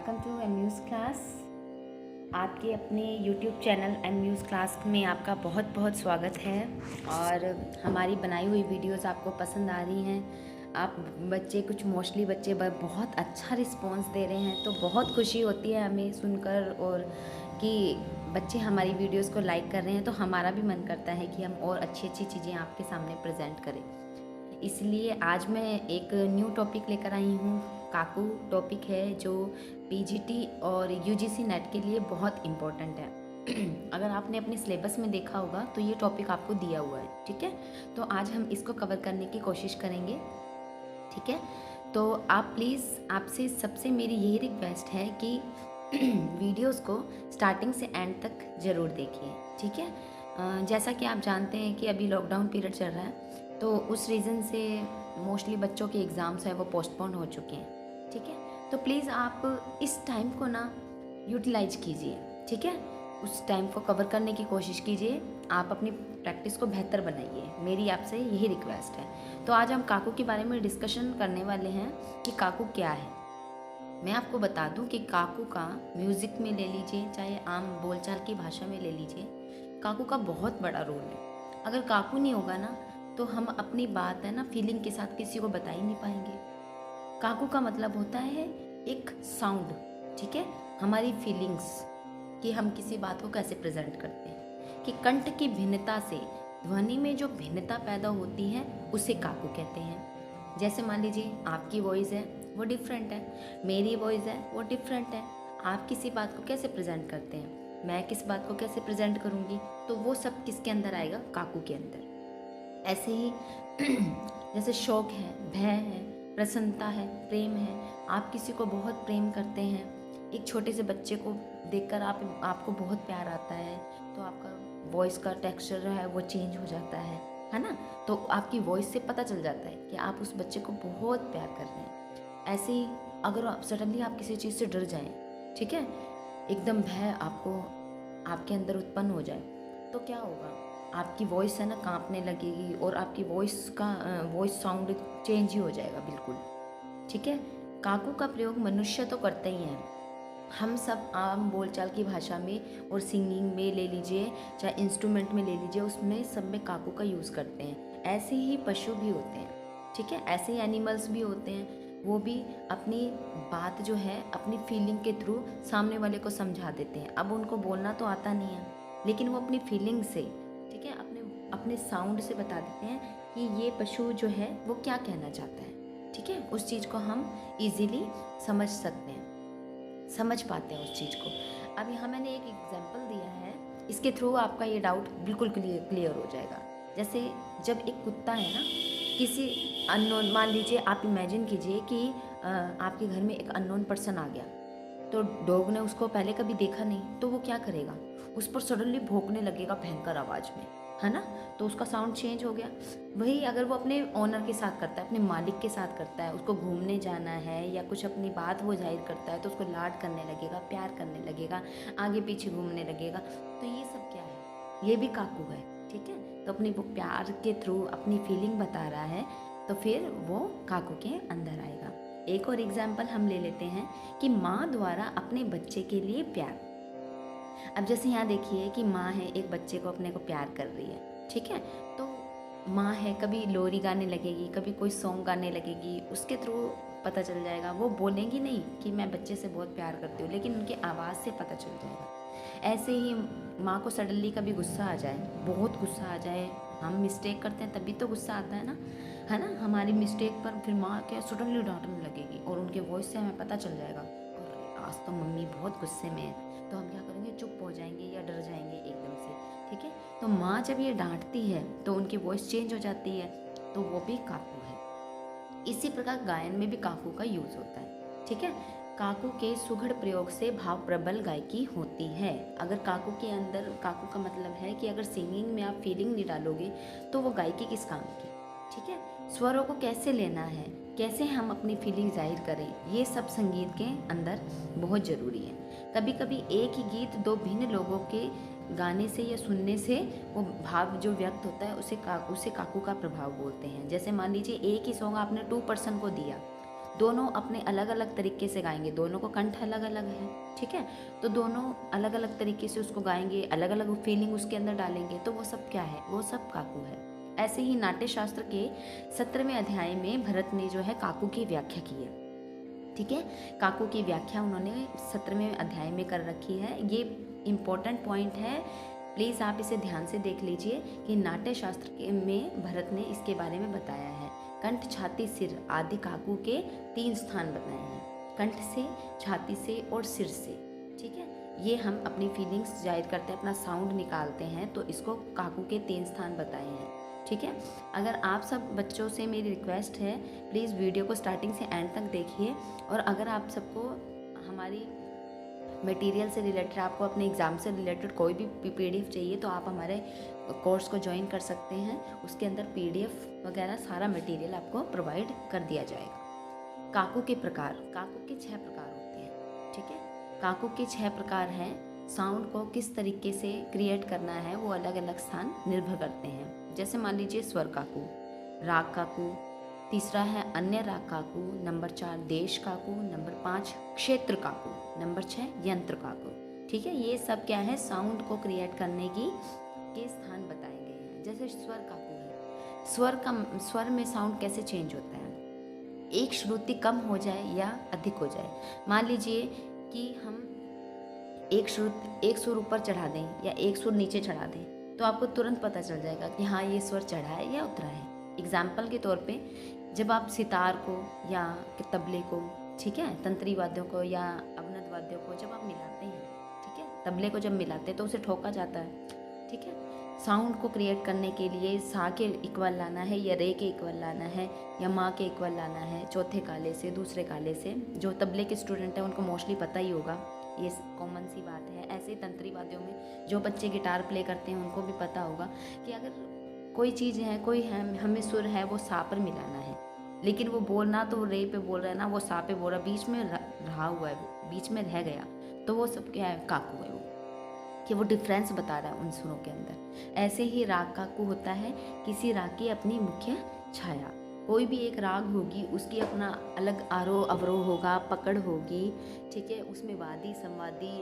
Welcome to एम्यूज़ class. आपके अपने YouTube channel एम्यूज़ class में आपका बहुत बहुत स्वागत है। और हमारी बनाई हुई वीडियोस आपको पसंद आ रही हैं। आप बच्चे कुछ मोस्टली बच्चे बहुत अच्छा रिस्पांस दे रहे हैं, तो बहुत खुशी होती है हमें सुनकर, और कि बच्चे हमारी वीडियोस को लाइक कर रहे हैं, तो हमारा भी मन करता है कि हम और अच्छी अच्छी चीज़ें आपके सामने प्रेजेंट करें। इसलिए आज मैं एक न्यू टॉपिक लेकर आई हूँ। काकू टॉपिक है जो पीजीटी और यूजीसी नेट के लिए बहुत इम्पोर्टेंट है। अगर आपने अपने सिलेबस में देखा होगा तो ये टॉपिक आपको दिया हुआ है, ठीक है। तो आज हम इसको कवर करने की कोशिश करेंगे, ठीक है। तो आप प्लीज़, आपसे सबसे मेरी यही रिक्वेस्ट है कि वीडियोस को स्टार्टिंग से एंड तक ज़रूर देखिए, ठीक है। जैसा कि आप जानते हैं कि अभी लॉकडाउन पीरियड चल रहा है, तो उस रीज़न से मोस्टली बच्चों के एग्ज़ाम्स हैं वो पोस्टपोन हो चुके हैं, ठीक है। तो प्लीज़ आप इस टाइम को ना यूटिलाइज कीजिए, ठीक है। उस टाइम को कवर करने की कोशिश कीजिए, आप अपनी प्रैक्टिस को बेहतर बनाइए, मेरी आपसे यही रिक्वेस्ट है। तो आज हम काकू के बारे में डिस्कशन करने वाले हैं कि काकू क्या है। मैं आपको बता दूं कि काकू का म्यूज़िक में ले लीजिए, चाहे आम बोलचाल की भाषा में ले लीजिए, काकू का बहुत बड़ा रोल है। अगर काकू नहीं होगा ना, तो हम अपनी बात है ना फीलिंग के साथ किसी को बता ही नहीं पाएंगे। काकू का मतलब होता है एक साउंड, ठीक है, हमारी फीलिंग्स, कि हम किसी बात को कैसे प्रेजेंट करते हैं, कि कंठ की भिन्नता से ध्वनि में जो भिन्नता पैदा होती है उसे काकू कहते हैं। जैसे मान लीजिए आपकी वॉइस है वो डिफरेंट है, मेरी वॉइस है वो डिफरेंट है। आप किसी बात को कैसे प्रेजेंट करते हैं, मैं किस बात को कैसे प्रेजेंट करूँगी, तो वो सब किसके अंदर आएगा, काकू के अंदर। ऐसे ही जैसे शौक है, भय है, प्रसन्नता है, प्रेम है। आप किसी को बहुत प्रेम करते हैं, एक छोटे से बच्चे को देखकर आपको बहुत प्यार आता है, तो आपका वॉइस का टेक्सचर है वो चेंज हो जाता है ना। तो आपकी वॉइस से पता चल जाता है कि आप उस बच्चे को बहुत प्यार कर रहे हैं। ऐसे ही अगर आप सडनली आप किसी चीज़ से डर जाएं, ठीक है, एकदम भय आपको आपके अंदर उत्पन्न हो जाए, तो क्या होगा, आपकी वॉइस है ना कांपने लगेगी, और आपकी वॉइस साउंड चेंज ही हो जाएगा बिल्कुल, ठीक है। काकू का प्रयोग मनुष्य तो करते ही हैं, हम सब आम बोलचाल की भाषा में और सिंगिंग में ले लीजिए, चाहे इंस्ट्रूमेंट में ले लीजिए, उसमें सब में काकू का यूज़ करते हैं। ऐसे ही पशु भी होते हैं, ठीक है, ऐसे ही एनिमल्स भी होते हैं, वो भी अपनी बात जो है अपनी फीलिंग के थ्रू सामने वाले को समझा देते हैं। अब उनको बोलना तो आता नहीं है, लेकिन वो अपनी फीलिंग से, ठीक है, अपने अपने साउंड से बता देते हैं कि ये पशु जो है वो क्या कहना चाहता है, ठीक है। उस चीज़ को हम इजीली समझ सकते हैं, समझ पाते हैं उस चीज़ को। अब यहाँ मैंने एक एग्जांपल दिया है, इसके थ्रू आपका ये डाउट बिल्कुल क्लियर हो जाएगा। जैसे जब एक कुत्ता है ना, किसी अननोन, मान लीजिए आप इमेजिन कीजिए कि आपके घर में एक अननोन पर्सन आ गया, तो डॉग ने उसको पहले कभी देखा नहीं, तो वो क्या करेगा, उस पर सडनली भौंकने लगेगा भयंकर आवाज़ में, है ना। तो उसका साउंड चेंज हो गया। वही अगर वो अपने ओनर के साथ करता है, अपने मालिक के साथ करता है, उसको घूमने जाना है या कुछ अपनी बात वो जाहिर करता है, तो उसको लाड करने लगेगा, प्यार करने लगेगा, आगे पीछे घूमने लगेगा, तो ये सब क्या है, ये भी काकू है, ठीक है। तो अपनी वो प्यार के थ्रू अपनी फीलिंग बता रहा है, तो फिर वो काकू के अंदर आएगा। एक और एग्जाम्पल हम ले लेते हैं कि माँ द्वारा अपने बच्चे के लिए प्यार। अब जैसे यहाँ देखिए कि माँ है, एक बच्चे को अपने को प्यार कर रही है, ठीक है। तो माँ है, कभी लोरी गाने लगेगी, कभी कोई सॉन्ग गाने लगेगी, उसके थ्रू पता चल जाएगा। वो बोलेंगी नहीं कि मैं बच्चे से बहुत प्यार करती हूँ, लेकिन उनकी आवाज़ से पता चल जाएगा। ऐसे ही माँ को सडनली कभी गुस्सा आ जाए, बहुत गुस्सा आ जाए, हम मिस्टेक करते हैं तभी तो गुस्सा आता है ना, हमारी मिस्टेक पर फिर माँ क्या सडनली डांटने लगेगी, और उनके वॉइस से हमें पता चल जाएगा और आज तो मम्मी बहुत गुस्से में है, तो हम क्या करेंगे, चुप हो जाएंगे या डर जाएंगे एकदम से, ठीक है। तो माँ जब ये डांटती है तो उनकी वॉइस चेंज हो जाती है, तो वो भी काकू है। इसी प्रकार गायन में भी काकू का यूज होता है, ठीक है। काकू के सुघड़ प्रयोग से भाव प्रबल गायकी होती है। अगर काकू के अंदर, काकू का मतलब है कि अगर सिंगिंग में आप फीलिंग नहीं डालोगे तो वो गायकी किस काम की, ठीक है। स्वरों को कैसे लेना है, कैसे हम अपनी फीलिंग जाहिर करें, ये सब संगीत के अंदर बहुत ज़रूरी है। कभी कभी एक ही गीत दो भिन्न लोगों के गाने से या सुनने से वो भाव जो व्यक्त होता है उसे काकू का प्रभाव बोलते हैं। जैसे मान लीजिए एक ही सॉन्ग आपने 2 पर्सन को दिया, दोनों अपने अलग अलग तरीके से गाएंगे, दोनों को कंठ अलग अलग है, ठीक है। तो दोनों अलग अलग तरीके से उसको गाएंगे, अलग अलग फीलिंग उसके अंदर डालेंगे, तो वो सब क्या है, वो सब काकू है। ऐसे ही नाट्य शास्त्र के 17वें अध्याय में भरत ने जो है काकू की व्याख्या की है, ठीक है। काकू की व्याख्या उन्होंने 17वें अध्याय में कर रखी है। ये इम्पोर्टेंट पॉइंट है, प्लीज़ आप इसे ध्यान से देख लीजिए कि नाट्य शास्त्र में भरत ने इसके बारे में बताया है। कंठ, छाती, सिर आदि काकू के 3 स्थान बताए हैं, कंठ से, छाती से और सिर से, ठीक है। ये हम अपनी फीलिंग्स जाहिर करते हैं, अपना साउंड निकालते हैं, तो इसको काकू के 3 स्थान बताए हैं, ठीक है। अगर आप सब बच्चों से मेरी रिक्वेस्ट है, प्लीज़ वीडियो को स्टार्टिंग से एंड तक देखिए। और अगर आप सबको हमारी मटेरियल से रिलेटेड, आपको अपने एग्ज़ाम से रिलेटेड कोई भी पीडीएफ चाहिए, तो आप हमारे कोर्स को ज्वाइन कर सकते हैं। उसके अंदर पीडीएफ वगैरह सारा मटेरियल आपको प्रोवाइड कर दिया जाएगा। काकू के प्रकार, काकू के 6 प्रकार होते हैं, ठीक है। काकू के 6 प्रकार हैं। साउंड को किस तरीके से क्रिएट करना है वो अलग अलग स्थान निर्भर करते हैं। जैसे मान लीजिए स्वर काकू, राग काकू, तीसरा है अन्य राग काकू, नंबर 4 देश काकू, नंबर 5 क्षेत्र काकू, नंबर 6 यंत्र काकू, ठीक है। ये सब क्या है, साउंड को क्रिएट करने के स्थान बताए गए हैं। जैसे स्वर काकू है, स्वर में साउंड कैसे चेंज होता है, एक श्रुति कम हो जाए या अधिक हो जाए। मान लीजिए कि हम एक सुर ऊपर चढ़ा दें या एक सुर नीचे चढ़ा दें, तो आपको तुरंत पता चल जाएगा कि हाँ ये स्वर चढ़ा है या उतरा है। एग्जाम्पल के तौर पे, जब आप सितार को या तबले को, ठीक है, तंत्री वाद्यों को या अवनद वाद्यों को जब आप मिलाते हैं, ठीक है, तबले को जब मिलाते हैं तो उसे ठोका जाता है, ठीक है। साउंड को क्रिएट करने के लिए सा के इक्वल लाना है या रे के इक्वल लाना है या माँ के इक्वल लाना है, चौथे काले से, दूसरे काले से। जो तबले के स्टूडेंट हैं उनको मोस्टली पता ही होगा, ये कॉमन सी बात है। ऐसे ही तंत्री वाद्यों में जो बच्चे गिटार प्ले करते हैं उनको भी पता होगा कि अगर कोई चीज़ है, कोई है, हमें सुर है वो सा पर मिलाना है, लेकिन वो बोलना तो रे पे बोल रहा है ना, वो सा पे बोल रहा, बीच में रहा हुआ है, बीच में रह गया, तो वो सब क्या है, काकू है वो, कि वो डिफरेंस बता रहा है उन सुरों के अंदर। ऐसे ही राग काकू होता है किसी राग की अपनी मुख्य छाया। कोई भी एक राग होगी, उसकी अपना अलग आरोह अवरोह होगा, पकड़ होगी, ठीक है, उसमें वादी संवादी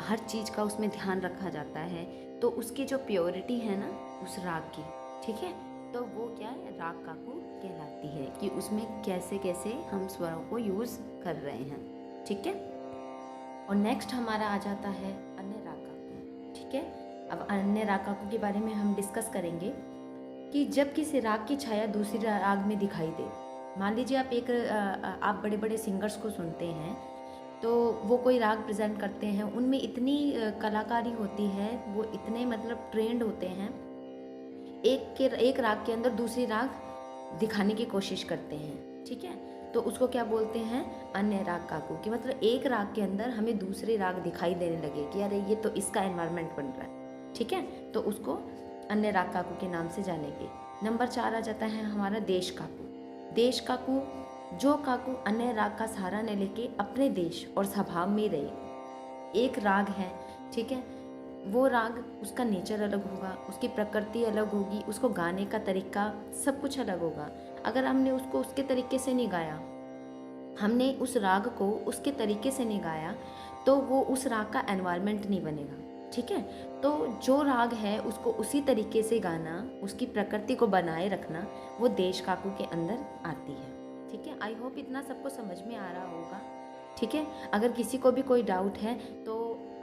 हर चीज़ का उसमें ध्यान रखा जाता है। तो उसकी जो प्योरिटी है ना उस राग की, ठीक है, तो वो क्या है, राग काकू कहलाती है, कि उसमें कैसे कैसे हम स्वरों को यूज़ कर रहे हैं, ठीक है। और नेक्स्ट हमारा आ जाता है अन्य राग काकू, ठीक है। अब अन्य राग काकू के बारे में हम डिस्कस करेंगे कि जब किसी राग की छाया दूसरी राग में दिखाई दे। मान लीजिए आप बड़े बड़े सिंगर्स को सुनते हैं, तो वो कोई राग प्रेजेंट करते हैं, उनमें इतनी कलाकारी होती है, वो इतने मतलब ट्रेंड होते हैं, एक राग के अंदर दूसरी राग दिखाने की कोशिश करते हैं, ठीक है। तो उसको क्या बोलते हैं, अन्य राग काकू, कि मतलब एक राग के अंदर हमें दूसरे राग दिखाई देने लगे कि अरे ये तो इसका एनवायरनमेंट बन रहा है, ठीक है, तो उसको अन्य राग काकू के नाम से जानेंगे। नंबर 4 आ जाता है हमारा देश काकू। देश काकू, जो काकू अन्य राग का सहारा न लेके अपने देश और स्वभाव में रहे। एक राग है, ठीक है, वो राग, उसका नेचर अलग होगा, उसकी प्रकृति अलग होगी, उसको गाने का तरीका सब कुछ अलग होगा। अगर हमने उसको उसके तरीके से नहीं गाया, हमने उस राग को उसके तरीके से नहीं गाया, तो वो उस राग का एनवायरनमेंट नहीं बनेगा, ठीक है। तो जो राग है उसको उसी तरीके से गाना, उसकी प्रकृति को बनाए रखना, वो देश काकू के अंदर आती है, ठीक है। आई होप इतना सबको समझ में आ रहा होगा, ठीक है। अगर किसी को भी कोई डाउट है तो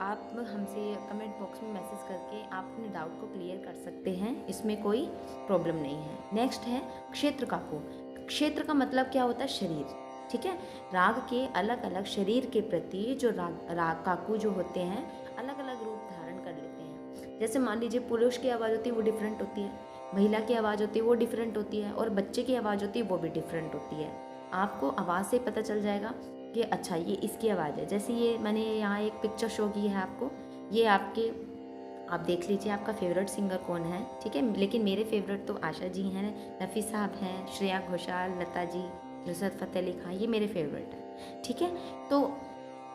आप हमसे कमेंट बॉक्स में मैसेज करके आप अपने डाउट को क्लियर कर सकते हैं, इसमें कोई प्रॉब्लम नहीं है। नेक्स्ट है क्षेत्र काकू। क्षेत्र का मतलब क्या होता है, शरीर, ठीक है। राग के अलग अलग शरीर के प्रति जो राग काकू जो होते हैं अलग अलग रूप धारण कर लेते हैं। जैसे मान लीजिए पुरुष की आवाज़ होती है वो डिफरेंट होती है, महिला की आवाज़ होती है वो डिफरेंट होती है, और बच्चे की आवाज़ होती है वो भी डिफरेंट होती है। आपको आवाज़ से पता चल जाएगा कि अच्छा ये इसकी आवाज़ है। जैसे ये मैंने यहाँ एक पिक्चर शो की है आपको, ये आप देख लीजिए आपका फेवरेट सिंगर कौन है, ठीक है। लेकिन मेरे फेवरेट तो आशा जी हैं, रफ़ी साहब हैं, श्रेया घोषाल, लता जी, नुसरत फ़तेह अली खान, ये मेरे फेवरेट हैं, ठीक है। तो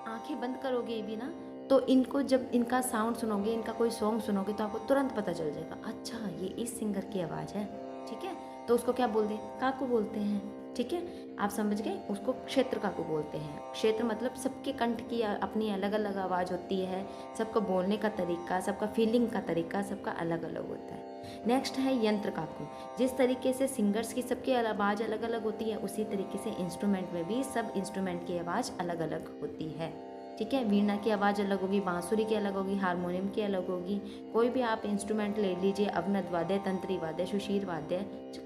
आंखें बंद करोगे भी ना, तो इनको जब इनका साउंड सुनोगे, इनका कोई सॉन्ग सुनोगे, तो आपको तुरंत पता चल जाएगा, अच्छा ये इस सिंगर की आवाज़ है, ठीक है। तो उसको क्या बोलते हैं, काकू बोलते हैं, ठीक है, आप समझ गए। उसको क्षेत्र काकू बोलते हैं। क्षेत्र मतलब सबके कंठ की अपनी अलग अलग आवाज़ होती है, सबका बोलने का तरीका, सबका फीलिंग का तरीका सबका अलग अलग होता है। नेक्स्ट है यंत्र काकू। जिस तरीके से सिंगर्स की सबकी आवाज़ अलग अलग होती है, उसी तरीके से इंस्ट्रूमेंट में भी सब इंस्ट्रूमेंट की आवाज़ अलग अलग होती है। ठीक है, वीणा की आवाज़ अलग होगी, बांसुरी की अलग होगी, हारमोनियम की अलग होगी। कोई भी आप इंस्ट्रूमेंट ले लीजिए, अवनद वाद्य, तंत्री वाद्य, सुशीर वाद्य,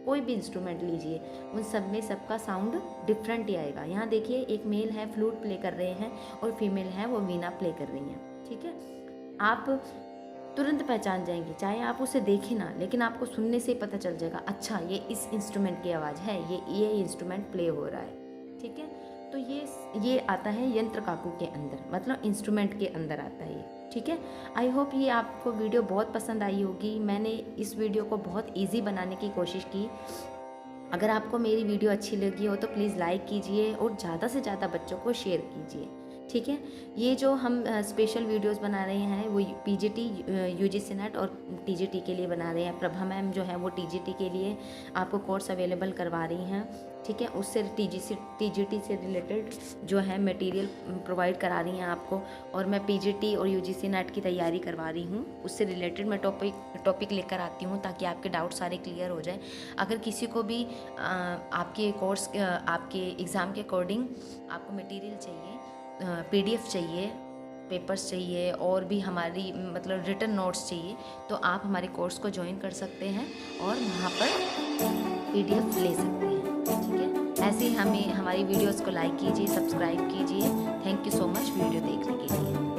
कोई भी इंस्ट्रूमेंट लीजिए, उन सब में सबका साउंड डिफरेंट ही आएगा। यहाँ देखिए, एक मेल है फ्लूट प्ले कर रहे हैं और फीमेल है वो वीणा प्ले कर रही हैं। ठीक है, आप तुरंत पहचान जाएंगे, चाहे आप उसे देखें ना, लेकिन आपको सुनने से ही पता चल जाएगा, अच्छा ये इस इंस्ट्रूमेंट की आवाज़ है, ये इंस्ट्रूमेंट प्ले हो रहा है। ठीक है, तो ये आता है यंत्र काकू के अंदर, मतलब इंस्ट्रूमेंट के अंदर आता है ये। ठीक है, आई होप ये आपको वीडियो बहुत पसंद आई होगी। मैंने इस वीडियो को बहुत इजी बनाने की कोशिश की। अगर आपको मेरी वीडियो अच्छी लगी हो तो प्लीज़ लाइक कीजिए और ज़्यादा से ज़्यादा बच्चों को शेयर कीजिए। ठीक है, ये जो हम स्पेशल वीडियोस बना रहे हैं वो पीजीटी, यूजीसी नेट और टीजीटी के लिए बना रहे हैं। प्रभा मैम जो है वो टीजीटी के लिए आपको कोर्स अवेलेबल करवा रही हैं। ठीक है, उससे टीजीटी से रिलेटेड जो है मटेरियल प्रोवाइड करा रही हैं आपको, और मैं पीजीटी और यूजीसी नेट की तैयारी करवा रही हूँ। उससे रिलेटेड मैं टॉपिक लेकर आती हूँ ताकि आपके डाउट सारे क्लियर हो जाए। अगर किसी को भी आपके कोर्स आपके एग्ज़ाम के अकॉर्डिंग आपको मटेरियल चाहिए, पीडीएफ चाहिए, पेपर्स चाहिए और भी हमारी मतलब रिटन नोट्स चाहिए, तो आप हमारे कोर्स को ज्वाइन कर सकते हैं और वहाँ पर पीडीएफ ले सकते हैं। ठीक है, ऐसे ही हमें हमारी वीडियोस को लाइक कीजिए, सब्सक्राइब कीजिए। Thank you so much video देखने के लिए।